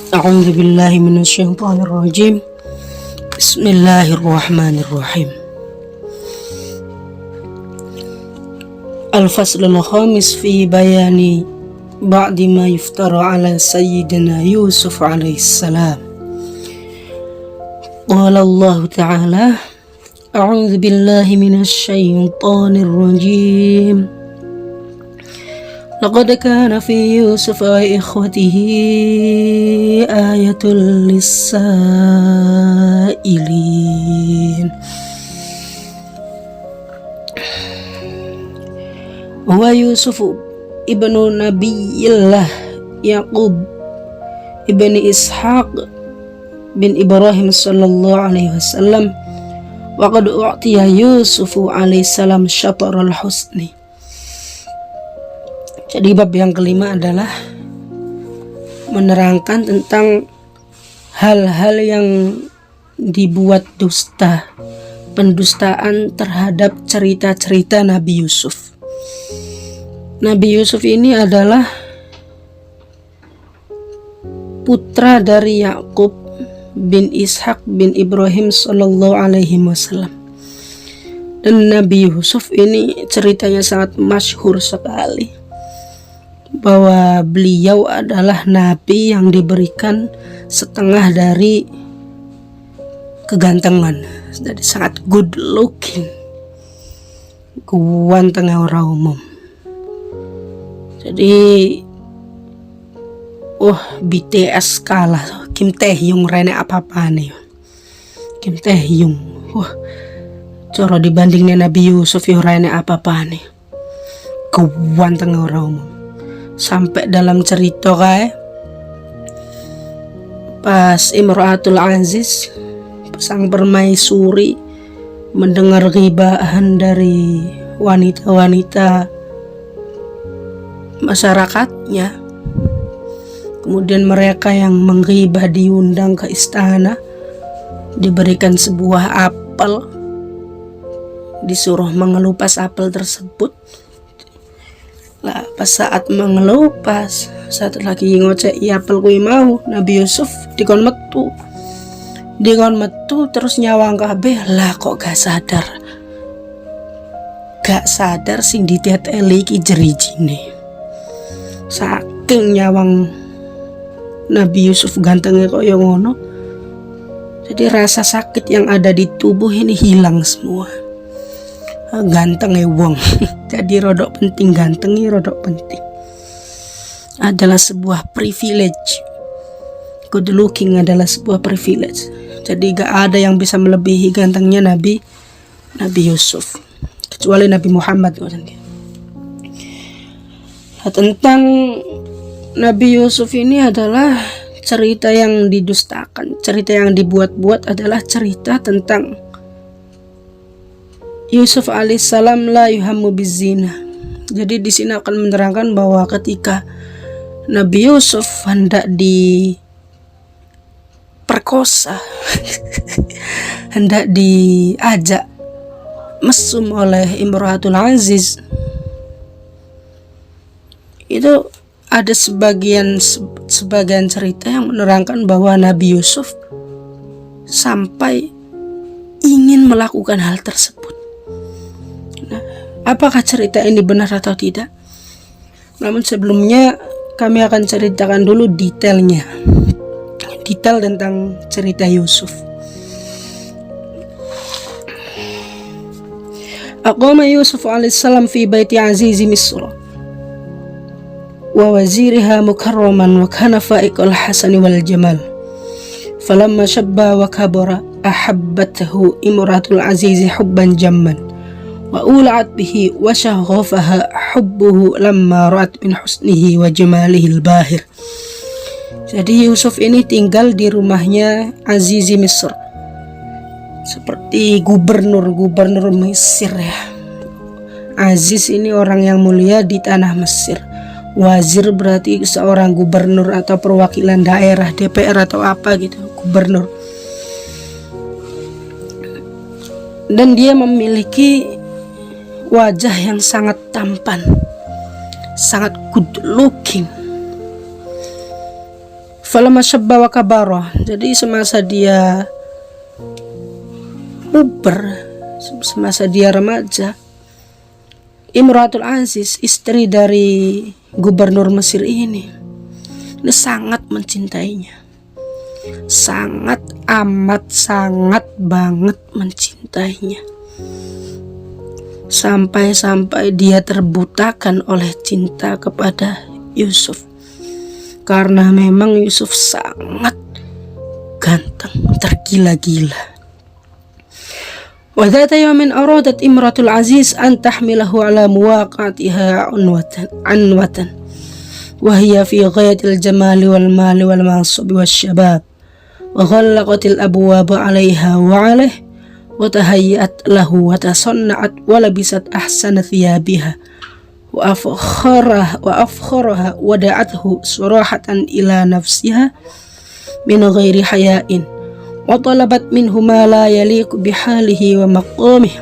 أعوذ بالله من الشيطان الرجيم. بسم الله الرحمن الرحيم. الفصل الخامس في بيان بعد ما يفترى على سيدنا يوسف عليه السلام. قال الله تعالى: أعوذ بالله من الشيطان الرجيم. لقد كان في يوسف وإخوته آية للسائلين. هو يوسف ابن نبي الله يعقوب ابن إسحاق بن إبراهيم صلى الله عليه وسلم، وقد أعطي يوسف عليه السلام شطر الحسن. Jadi bab yang kelima adalah menerangkan tentang hal-hal yang dibuat dusta, pendustaan terhadap cerita-cerita Nabi Yusuf. Nabi Yusuf ini adalah putra dari Yakub bin Ishak bin Ibrahim sallallahu alaihi wasallam. Dan Nabi Yusuf ini ceritanya sangat masyhur sekali, bahwa beliau adalah nabi yang diberikan setengah dari kegantengan, jadi sangat good looking, ganteng orang umum. Jadi BTS kalah Kim Tae-hyung rene apa-apa nih. Kim Tae-hyung coro dibandingnya Nabi Yusuf yang rene apa-apa nih, ganteng orang umum. Sampai dalam cerita kayak pas Imratul Aziz, sang permaisuri, mendengar ghibahan dari wanita-wanita masyarakatnya, kemudian mereka yang menghibah diundang ke istana, diberikan sebuah apel, disuruh mengelupas apel tersebut. Lah pas saat mengelupas, saat lagi ngocek apel kui mau, Nabi Yusuf dikon metu terus nyawang kabeh. Lah kok gak sadar sing ditiateli iki jerijine. Saking nyawang Nabi Yusuf gantengnya kok yang ngono, jadi rasa sakit yang ada di tubuh ini hilang semua. Gantengnya wong jadi rodok penting, gantengnya rodok penting, adalah sebuah privilege. Good looking adalah sebuah privilege. Jadi gak ada yang bisa melebihi gantengnya Nabi Yusuf, kecuali Nabi Muhammad. Nah, tentang Nabi Yusuf ini adalah cerita yang didustakan, cerita yang dibuat-buat, adalah cerita tentang Yusuf alaihissalam la yuhammu bizina. Jadi di sini akan menerangkan bahwa ketika Nabi Yusuf hendak diperkosa, hendak diajak mesum oleh Imratul Aziz, itu ada sebagian cerita yang menerangkan bahwa Nabi Yusuf sampai ingin melakukan hal tersebut. Apakah cerita ini benar atau tidak? Namun sebelumnya kami akan ceritakan dulu detail tentang cerita Yusuf. Aqama Yusuf alaihissalam fi baiti azizi Misr wa waziriha mukarraman wa kana fa'iqal hasani wal jamal. Falamma shabba wa kabara ahabbathu imratul azizi hubban jamman wa ula'at bihi wa syaghafaha hubbuhu lamma ra'at min husnihi wa jamalihi al-bahir. Jadi Yusuf ini tinggal di rumahnya Azizi Misr, seperti gubernur Mesir ya. Aziz ini orang yang mulia di tanah Mesir. Wazir berarti seorang gubernur atau perwakilan daerah, DPR atau apa gitu, gubernur. Dan dia memiliki wajah yang sangat tampan, sangat good looking. Falamma syabba wa kabara, jadi semasa dia puber, semasa dia remaja, Imratul Aziz, istri dari gubernur Mesir ini sangat mencintainya, sangat amat sangat banget mencintainya, sampai-sampai dia terbutakan oleh cinta kepada Yusuf, karena memang Yusuf sangat ganteng, tergila-gila. وذات يوم أرادت امرأة العزيز أن تحمله على مواقعتها عنوة وهي في غاية الجمال والمال والمنصب والشباب، وغلقت الأبواب عليها وعليه، وتهيأت له وتصنعت ولبست أحسن ثيابها وأفخرها ودعته صراحة إلى نفسها من غير حياء، وطلبت منه ما لا يليق بحاله ومقامه.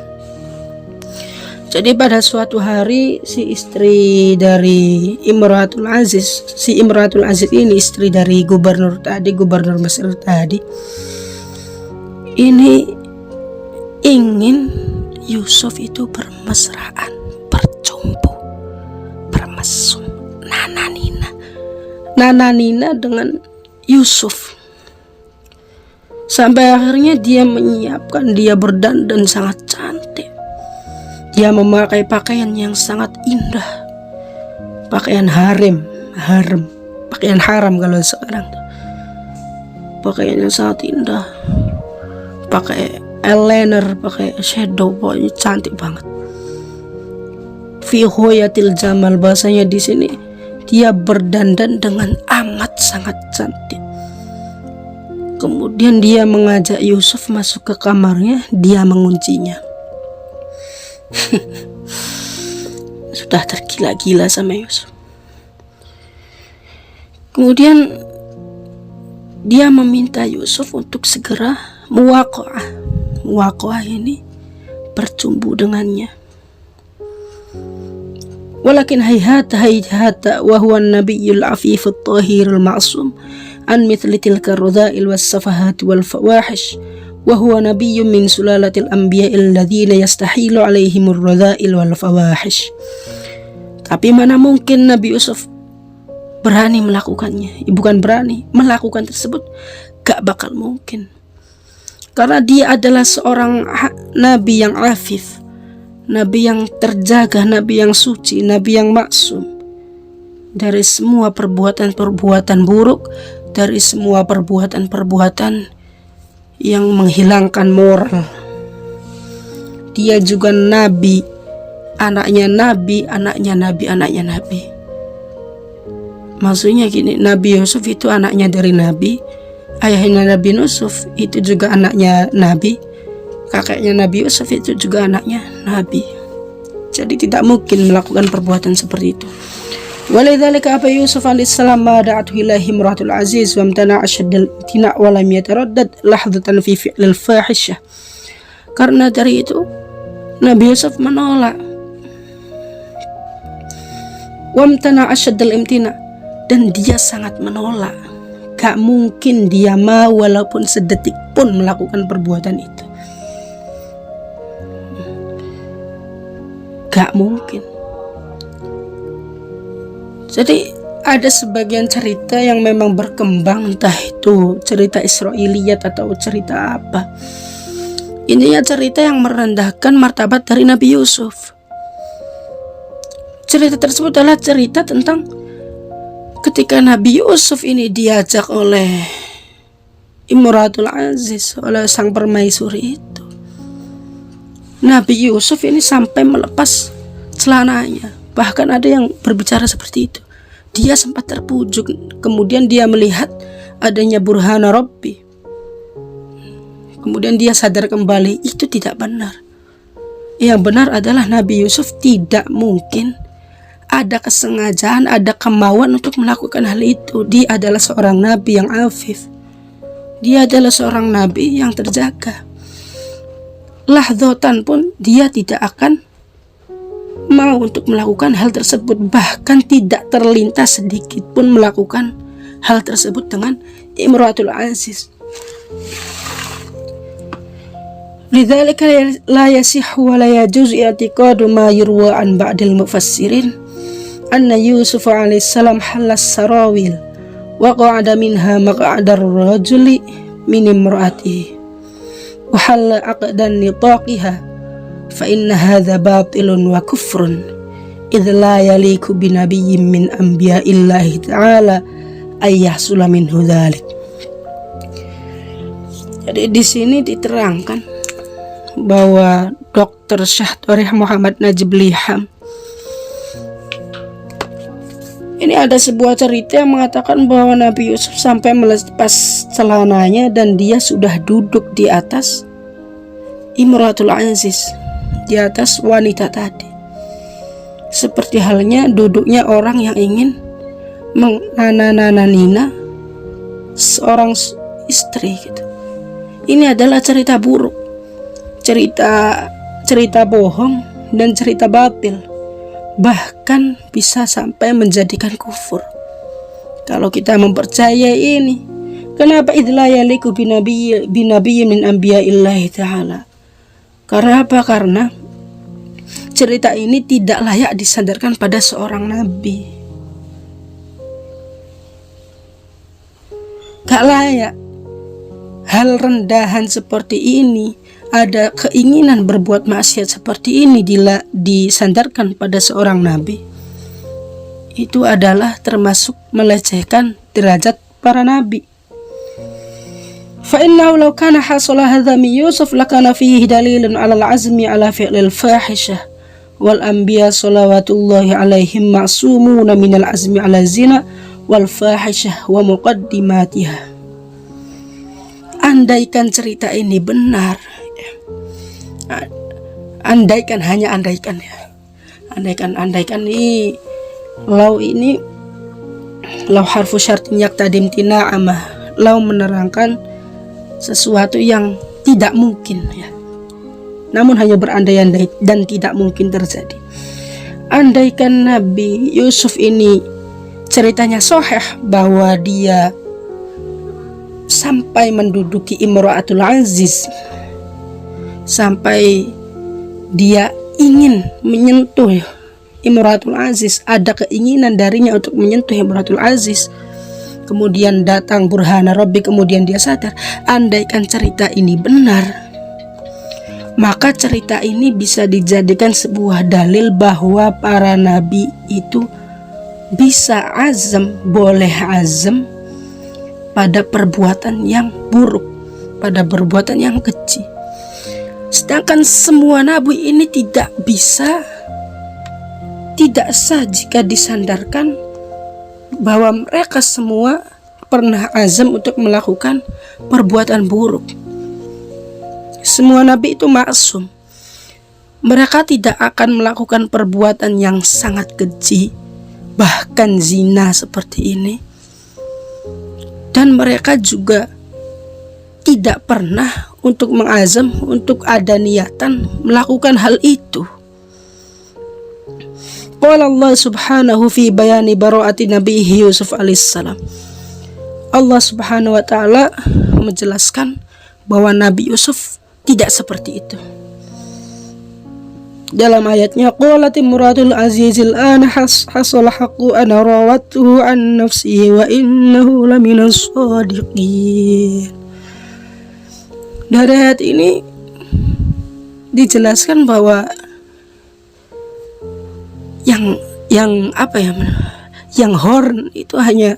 Jadi pada suatu hari si istri dari Imratul Aziz, si Imratul Aziz ini istri dari gubernur Mesir tadi, ini ingin Yusuf itu bermesraan, berjumpa, bermesum, nananina dengan Yusuf. Sampai akhirnya dia menyiapkan, dia berdandan sangat cantik, dia memakai pakaian yang sangat indah, pakaian pakaian haram kalau sekarang, pakaian yang sangat indah, pakai eyeliner, pakai shadow, pokoknya cantik banget. Fi hoyatil jamal, bahasanya di sini dia berdandan dengan amat sangat cantik. Kemudian dia mengajak Yusuf masuk ke kamarnya, dia menguncinya. Sudah tergila-gila sama Yusuf. Kemudian dia meminta Yusuf untuk segera muwaqa'ah ini bercumbu dengannya. Walakin hayhata wa huwa an-nabiyyul afif at-tahir al-ma'sum an mithli tilka ar-radha'il was-safahat wal-fawahish, wa huwa nabiyyun min sulalatil anbiya'il ladzina yastahilu 'alaihimur radha'il wal-fawahish. Tapi mana mungkin Nabi Yusuf berani melakukannya? Bukan berani, melakukan tersebut gak bakal mungkin, karena dia adalah seorang nabi yang afif, nabi yang terjaga, nabi yang suci, nabi yang maksum dari semua perbuatan-perbuatan buruk, dari semua perbuatan-perbuatan yang menghilangkan moral. Dia juga nabi, anaknya nabi. Maksudnya gini, Nabi Yusuf itu anaknya dari nabi, ayahnya Nabi Yusuf itu juga anaknya nabi, kakeknya Nabi Yusuf itu juga anaknya nabi. Jadi tidak mungkin melakukan perbuatan seperti itu. Walidzalika Aba Yusuf alaihissalam ma da'athu ilaihi imratul aziz wa amtana'a ashaddal imtina' wa lam yataraddad lahdatan fi fi'lil fahisyah. Karena dari itu Nabi Yusuf menolak. Wa amtana'a ashaddal imtina', dan dia sangat menolak. Gak mungkin dia mau walaupun sedetik pun melakukan perbuatan itu. Gak mungkin. Jadi ada sebagian cerita yang memang berkembang, entah itu cerita Israiliyat atau cerita apa. Intinya cerita yang merendahkan martabat dari Nabi Yusuf. Cerita tersebut adalah cerita tentang ketika Nabi Yusuf ini diajak oleh Imratul Aziz, oleh sang permaisuri itu. Nabi Yusuf ini sampai melepas celananya. Bahkan ada yang berbicara seperti itu. Dia sempat terpujuk, kemudian dia melihat adanya burhana Rabbi. Kemudian dia sadar kembali, itu tidak benar. Yang benar adalah Nabi Yusuf tidak mungkin ada kesengajaan, ada kemauan untuk melakukan hal itu. Dia adalah seorang nabi yang afif. Dia adalah seorang nabi yang terjaga. Lahdotan pun dia tidak akan mau untuk melakukan hal tersebut, bahkan tidak terlintas sedikit pun melakukan hal tersebut dengan Imratul Aziz. Lidzalika la yasihhu wa la yajuz i'tiqadu ma yurwa an ba'dil mufassirin anna Yusuf alaihissalam halas sarawil wa qa'ada minha maq'adar rajuli min imra'atihi wa halla aqdan nitaqiha fa inna hadha batilun wa kufrun idh la yaliku binabiyyin min anbiya'illahi ta'ala ayyahsula minhu dhalik. Jadi di sini diterangkan bahwa Dr. Syekh Thorih Muhammad Najib Liham ini ada sebuah cerita yang mengatakan bahwa Nabi Yusuf sampai melepas celananya dan dia sudah duduk di atas Imratul Aziz, di atas wanita tadi, seperti halnya duduknya orang yang ingin menanananina seorang istri gitu. Ini adalah cerita buruk, cerita bohong dan cerita batil, bahkan bisa sampai menjadikan kufur. Kalau kita mempercayai ini, kenapa idla yaliku binabiyyin min anbiya'illahi ta'ala? Karena apa? Karena cerita ini tidak layak disandarkan pada seorang nabi. Gak layak. Hal rendahan seperti ini, ada keinginan berbuat maksiat seperti ini disandarkan pada seorang nabi, itu adalah termasuk melecehkan derajat para nabi. Fa innahu law kana hasala hadza min Yusuf lakana fihi dalilun 'ala al-'azmi 'ala fi'lil fahishah wal anbiya salawatullahi 'alaihim ma'sumuna minal 'azmi 'ala zina wal fahishah wa muqaddimatiha. Andaikan cerita ini benar, andaikan, hanya andaikan ya, andaikan ini lau harfu syartin yaqtadim tina'amah, lau menerangkan sesuatu yang tidak mungkin ya, namun hanya berandai-andai dan tidak mungkin terjadi. Andaikan Nabi Yusuf ini ceritanya sahih bahwa dia sampai menduduki Imratul Aziz, sampai dia ingin menyentuh Imratul Aziz, ada keinginan darinya untuk menyentuh Imratul Aziz, kemudian datang burhana Rabbi, kemudian dia sadar. Andaikan cerita ini benar, maka cerita ini bisa dijadikan sebuah dalil bahwa para nabi itu bisa azam, boleh azam pada perbuatan yang buruk, pada perbuatan yang keji. Sedangkan semua nabi ini tidak sah jika disandarkan bahwa mereka semua pernah azam untuk melakukan perbuatan buruk. Semua nabi itu maksum. Mereka tidak akan melakukan perbuatan yang sangat keji, bahkan zina seperti ini. Dan mereka juga tidak pernah untuk mengazam, untuk ada niatan melakukan hal itu. Qala Allah subhanahu fi bayani bara'ati nabihi Yusuf alaihissalam. Allah subhanahu wa ta'ala menjelaskan bahwa Nabi Yusuf tidak seperti itu. Dalam ayatnya, qalat imratul azizil ana hasala haqqu ana rawatuhu an nafsihi wa innahu laminas shadiqin. Dari ayat ini dijelaskan bahwa yang horn itu hanya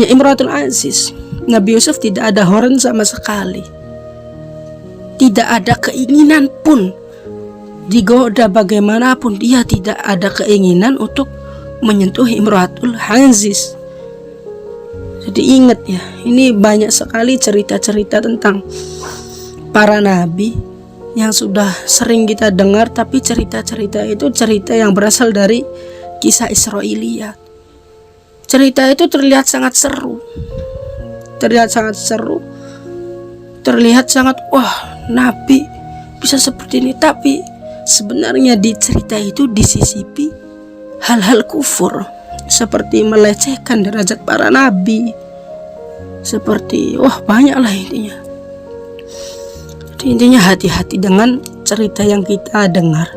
Imratul Aziz. Nabi Yusuf tidak ada horn sama sekali. Tidak ada keinginan pun, digoda bagaimanapun dia tidak ada keinginan untuk menyentuh Imratul Aziz. Jadi ingat ya, ini banyak sekali cerita-cerita tentang para nabi yang sudah sering kita dengar, tapi cerita-cerita itu cerita yang berasal dari kisah Israiliyat. Cerita itu terlihat sangat seru, terlihat sangat wah, nabi bisa seperti ini, tapi sebenarnya di cerita itu disisipi hal-hal kufur, seperti melecehkan derajat para nabi, seperti banyaklah intinya. Jadi intinya hati-hati dengan cerita yang kita dengar.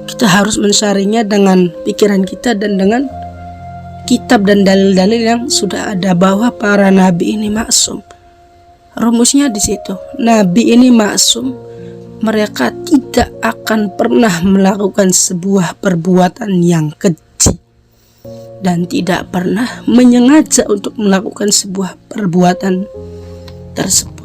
Kita harus mensaringnya dengan pikiran kita dan dengan kitab dan dalil-dalil yang sudah ada bahwa para nabi ini maksum. Rumusnya di situ. Nabi ini maksum. Mereka tidak akan pernah melakukan sebuah perbuatan yang keji dan tidak pernah menyengaja untuk melakukan sebuah perbuatan tersebut.